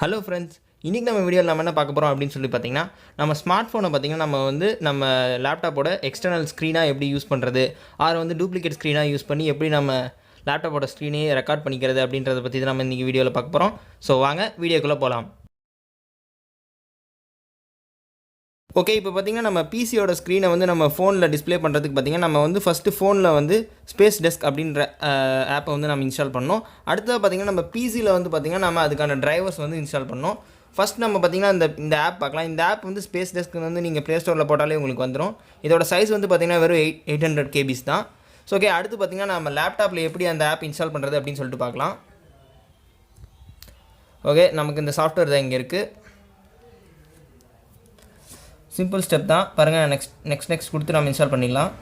Hello friends, இன்றைக்கி நம்ம வீடியோவில் நம்ம என்ன பார்க்க போகிறோம் அப்படின்னு சொல்லி பார்த்தீங்கன்னா, நம்ம ஸ்மார்ட் ஃபோனை பார்த்திங்கன்னா நம்ம லேப்டாப்போட எக்ஸ்டர்னல் ஸ்க்ரீனாக எப்படி யூஸ் பண்ணுறது, ஆர் டூப்ளிகேட் ஸ்க்ரீனாக யூஸ் பண்ணி எப்படி நம்ம லேப்டாப்போட ஸ்க்ரீனையே ரெக்கார்ட் பண்ணிக்கிறது அப்படின்றத பற்றி தான் நம்ம இன்றைக்கி வீடியோவில் பார்க்க போகிறோம். ஸோ வாங்க வீடியோக்குள்ளே போகலாம். ஓகே, இப்போ பார்த்திங்கன்னா நம்ம பிசியோட ஸ்க்ரீனை நம்ம ஃபோனில் டிஸ்பிளே பண்ணுறதுக்கு பார்த்திங்கன்னா நம்ம ஃபஸ்ட்டு ஃபோனில் SPACEDESK அப்படின்ற ஆப்பை நம்ம இன்ஸ்டால் பண்ணோம். அடுத்தது பார்த்திங்கன்னா நம்ம பிசியில் பார்த்திங்கன்னா நம்ம அதுக்கான டிரைவர்ஸ் இன்ஸ்டால் பண்ணோம். ஃபஸ்ட் நம்ம பார்த்திங்கன்னா இந்த ஆப் பார்க்கலாம். இந்த ஆப் SPACEDESK நீங்கள் ப்ளே ஸ்டோரில் போட்டாலே உங்களுக்கு வந்துடும். இதோட சைஸ் பார்த்திங்கன்னா வெறும் 800 KB தான். ஸோ ஓகே, அடுத்து பார்த்திங்கன்னா நம்ம லேப்டாப்பில் எப்படி அந்த ஆப் இன்ஸ்டால் பண்ணுறது அப்படின்னு சொல்லிட்டு பார்க்கலாம். ஓகே, நமக்கு இந்த சாஃப்ட்வேர் தான் இங்கே இருக்குது. சிம்பிள் ஸ்டெப் தான் பாருங்கள். நெக்ஸ்ட் கொடுத்து நம்ம இன்ஸ்டால் பண்ணிடலாம்.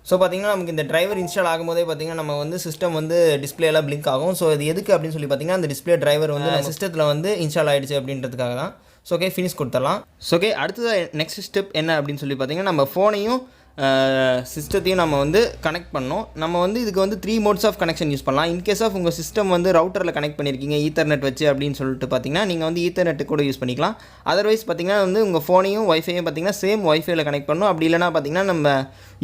ஸோ பார்த்திங்கன்னா நமக்கு இந்த டிரைவர் இன்ஸ்டால் ஆகும்போதே பார்த்திங்கன்னா நம்ம சிஸ்டம் டிஸ்பிளேலாம் பிளிங்க் ஆகும். ஸோ இது எதுக்கு அப்படின்னு சொல்லி பார்த்திங்கன்னா அந்த டிஸ்பிளே டிரைவர் சிஸ்டத்தில் இன்ஸ்டால் ஆகிடுச்சு அப்படின்றதுக்காக தான். ஸோ ஓகே, ஃபினிஷ் கொடுத்துடலாம். ஸோ ஓகே, அடுத்ததாக நெக்ஸ்ட் ஸ்டெப் என்ன அப்படின்னு சொல்லி பார்த்திங்கன்னா நம்ம ஃபோனையும் சிஸ்டத்தையும் நம்ம கனெக்ட் பண்ணோம். நம்ம இதுக்கு 3 மோட்ஸ் ஆஃப் கனெக்ஷன் யூஸ் பண்ணலாம். இன்கேஸ் ஆஃப் உங்கள் சிஸ்டம் ரவுட்டரில் கனெக்ட் பண்ணியிருக்கீங்க ஈத்தர்நெட் வச்சு அப்படின்னு சொல்லிட்டு பார்த்திங்கன்னா நீங்கள் ஈத்தர்நெட்டு கூட யூஸ் பண்ணிக்கலாம். அதர்வைஸ் பார்த்திங்கன்னா உங்கள் ஃபோனையும் வைஃபையும் பார்த்திங்கன்னா சேம் வைஃபையில் கனெக்ட் பண்ணணும். அப்படி இல்லைனா பார்த்திங்கன்னா நம்ம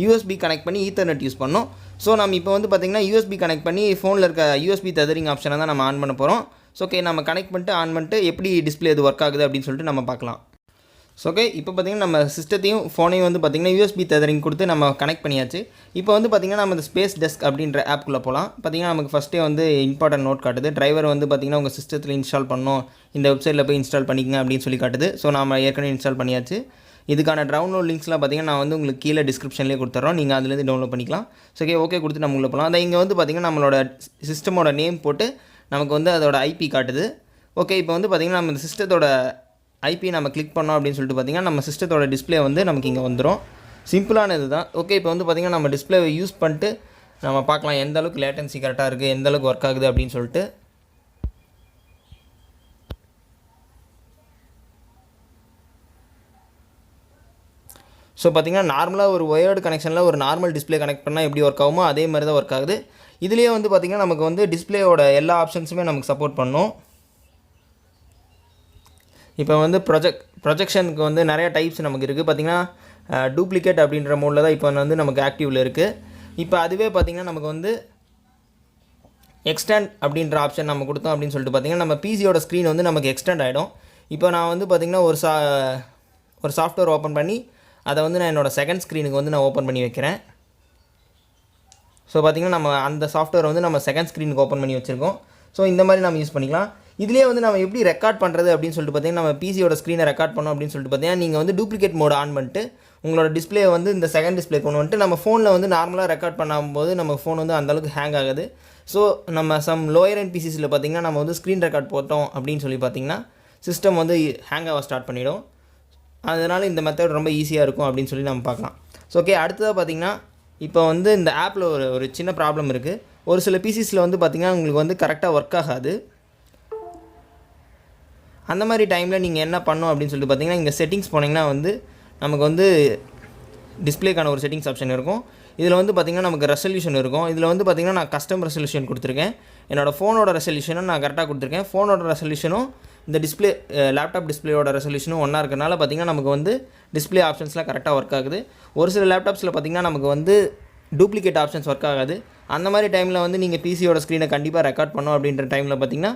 USB கனெக்ட் பண்ணி ஈத்தர்நெட் யூஸ் பண்ணோம். ஸோ நம்ம இப்போ பார்த்திங்கன்னா USB கனெக்ட் பண்ணி ஃபோனில் இருக்க USB ததரிங் ஆப்ஷனை தான் நம்ம ஆன் பண்ண போகிறோம். ஸோ ஓகே, நம்ம கனெக்ட் பண்ணிட்டு ஆன் பண்ணிட்டு எப்படி டிஸ்பிளே இது ஒர்க் ஆகுது அப்படின்னு சொல்லிட்டு நம்ம பார்க்கலாம். ஸோ ஓகே, இப்போ பார்த்திங்கன்னா நம்ம சிஸ்டத்தையும் ஃபோனையும் பார்த்திங்கன்னா USB ததரிங் கொடுத்து நம்ம கனெக்ட் பண்ணியாச்சு. இப்போ பார்த்திங்கன்னா நம்ம இந்த SPACEDESK அப்படின்ற ஆப்புக்குள்ளே போகலாம். பார்த்திங்கன்னா நமக்கு ஃபஸ்ட்டே இம்பார்ட்டன்ட் நோட் காட்டுது. டிரைவர் பார்த்திங்கன்னா உங்கள் சிஸ்டத்தில் இன்ஸ்டால் பண்ணணும், இந்த வெப்சைட்டில் போய் இன்ஸ்டால் பண்ணிக்கங்க அப்படின்னு சொல்லி காட்டுது. ஸோ நம்ம ஏற்கனவே இன்ஸ்டால் பண்ணியாச்சு. இதுக்கான டவுன்லோட் லிங்க்ஸ்லாம் பார்த்திங்கன்னா நான் உங்களுக்கு கீழே டிஸ்கிரிப்ஷன்லேயே கொடுத்துட்றோம். நீங்கள் அதுலேருந்து டவுன்லோட் பண்ணிக்கலாம். ஸோ ஓகே கொடுத்து நம்ம உள்ளே போகலாம். அதை இங்கே பார்த்திங்கன்னா நம்மளோட சிஸ்டமோட நேம் போட்டு நமக்கு அதோட IP காட்டுது. ஓகே, இப்போ பார்த்திங்கன்னா நம்ம இந்த சிஸ்டத்தோட IP நம்ம கிளிக் பண்ணோம் அப்படின்னு சொல்லிட்டு பார்த்திங்கன்னா நம்ம சிஸ்டத்தோட டிஸ்பிளே நமக்கு இங்கே வந்துடும். சிம்பிளான இது தான். ஓகே, இப்போ பார்த்திங்கன்னா நம்ம டிஸ்பிளேவை யூஸ் பண்ணிட்டு நம்ம பார்க்கலாம் எந்த அளவுக்கு லேட்டன்சி கரெக்டாக இருக்குது, எந்த அளவுக்கு ஒர்க் ஆகுது அப்படின்னு சொல்லிட்டு. ஸோ பார்த்திங்கன்னா நார்மலாக ஒரு ஒயர்டு கனெக்ஷனில் ஒரு நார்மல் டிஸ்பிளே கனெக்ட் பண்ணால் எப்படி ஒர்க் ஆகுமோ அதே மாதிரி தான் ஒர்க் ஆகுது. இதுலேயே பார்த்திங்கன்னா நமக்கு டிஸ்பிளேயோட எல்லா ஆப்ஷன்ஸுமே நமக்கு சப்போர்ட் பண்ணும். இப்போ ப்ரொஜெக்ஷனுக்கு நிறைய டைப்ஸ் நமக்கு இருக்குது. பார்த்திங்கன்னா டூப்ளிகேட் அப்படின்ற மோடில் தான் இப்போ நமக்கு ஆக்டிவில் இருக்குது. இப்போ அதுவே பார்த்திங்கன்னா நமக்கு எக்ஸ்டெண்ட் அப்படின்ற ஆப்ஷன் நம்ம கொடுத்தோம் அப்படின்னு சொல்லிட்டு பார்த்திங்கன்னா நம்ம பிசியோட ஸ்க்ரீன் நமக்கு எக்ஸ்டெண்ட் ஆகிடும். இப்போ நான் பார்த்திங்கன்னா ஒரு சாஃப்ட்வேர் ஓப்பன் பண்ணி அதை நான் என்னோடய செகண்ட் ஸ்க்ரீனுக்கு நான் ஓப்பன் பண்ணி வைக்கிறேன். ஸோ பார்த்திங்கன்னா நம்ம அந்த சாஃப்ட்வேர் நம்ம செகண்ட் ஸ்க்ரீனுக்கு ஓப்பன் பண்ணி வச்சுருக்கோம். ஸோ இந்த மாதிரி நம்ம யூஸ் பண்ணிக்கலாம். இதுலேயே நம்ம எப்படி ரெக்கார்ட் பண்ணுறது அப்படின்னு சொல்லிட்டு பார்த்திங்கன்னா நம்ம பிசியோட ஸ்க்ரீனை ரெக்கார்ட் பண்ணோம் அப்படின்னு சொல்லிட்டு பார்த்திங்கன்னா நீங்கள் டூப்ளிகேட் மோட் ஆன் பண்ணிட்டு உங்களோட டிஸ்பிளே இந்த செகண்ட் டிஸ்பிளே கொண்டு வந்துட்டு நம்ம ஃபோனில் நார்மலாக ரெக்கார்ட் பண்ணும்போது நம்ம ஃபோன் அந்தளவுக்கு ஹேங் ஆகுது. ஸோ நம்ம சம் லோயர் அண்ட் பிசிஸில் பார்த்திங்கன்னா நம்ம ஸ்க்ரீன் ரெக்கார்ட் போட்டோம் அப்படின்னு சொல்லி பார்த்திங்கன்னா சிஸ்டம் ஹேங் ஆக ஸ்டார்ட் பண்ணிவிடும். அதனால் இந்த மெத்தட் ரொம்ப ஈஸியாக இருக்கும் அப்படின்னு சொல்லி நம்ம பார்க்கலாம். ஸோ ஓகே, அடுத்ததாக பார்த்திங்கன்னா இப்போ இந்த ஆப்பில் ஒரு சின்ன ப்ராப்ளம் இருக்குது. ஒரு சில பிசிஸில் பார்த்திங்கன்னா உங்களுக்கு கரெக்டாக ஒர்க் ஆகாது. அந்த மாதிரி டைமில் நீங்கள் என்ன பண்ணணும் அப்படின்னு சொல்லிட்டு பார்த்திங்கன்னா இங்கே செட்டிங்ஸ் போனீங்கன்னா நமக்கு டிஸ்பிளேக்கான ஒரு செட்டிங்ஸ் ஆப்ஷன் இருக்கும். இதில் பார்த்திங்கன்னா நமக்கு ரெசல்யூஷன் இருக்கும். இதில் பார்த்திங்கன்னா நான் கஸ்டம் ரெசல்யூஷன் கொடுத்துருக்கேன். என்னோடய ஃபோனோட ரெசல்யூஷனும் நான் கரெக்டாக கொடுத்துருக்கேன். ஃபோனோட ரெசல்யூஷனும் இந்த டிஸ்பிளே லேப்டாப் டிஸ்பிளேயோட ரெசல்யூஷனும் ஒன்றா இருக்கிறனால பார்த்திங்கன்னா நமக்கு டிஸ்பிளே ஆப்ஷன்ஸ்லாம் கரெக்டாக ஒர்க் ஆகுது. ஒரு சில லேப்டாப்ஸில் பார்த்திங்கன்னா நமக்கு டூப்ளிகேட் ஆப்ஷன்ஸ் ஒர்க் ஆகாது. அந்த மாதிரி டைமில் நீங்கள் பிசியோட ஸ்க்ரீனை கண்டிப்பாக ரெக்கார்ட் பண்ணோம் அப்படின்ற டைமில் பார்த்திங்கன்னா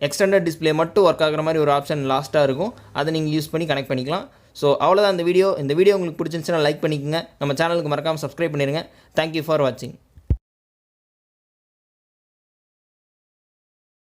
எக்ஸ்டெண்டட் டிஸ்பிளே மட்டும் ஒர்க் ஆகிற மாதிரி ஒரு ஆப்ஷன் லாஸ்ட்டாக இருக்கும். அதை நீங்கள் யூஸ் பண்ணி கனெக்ட் பண்ணிக்கலாம். ஸோ அவ்வளோதான் இந்த வீடியோ உங்களுக்கு பிடிச்சிருந்துச்சுன்னா லைக் பண்ணிக்கோங்க. நம்ம சேனலுக்கு மறக்காமல் சப்ஸ்கிரைப் பண்ணிடுங்க. தேங்க்யூ ஃபார் வாட்சிங்.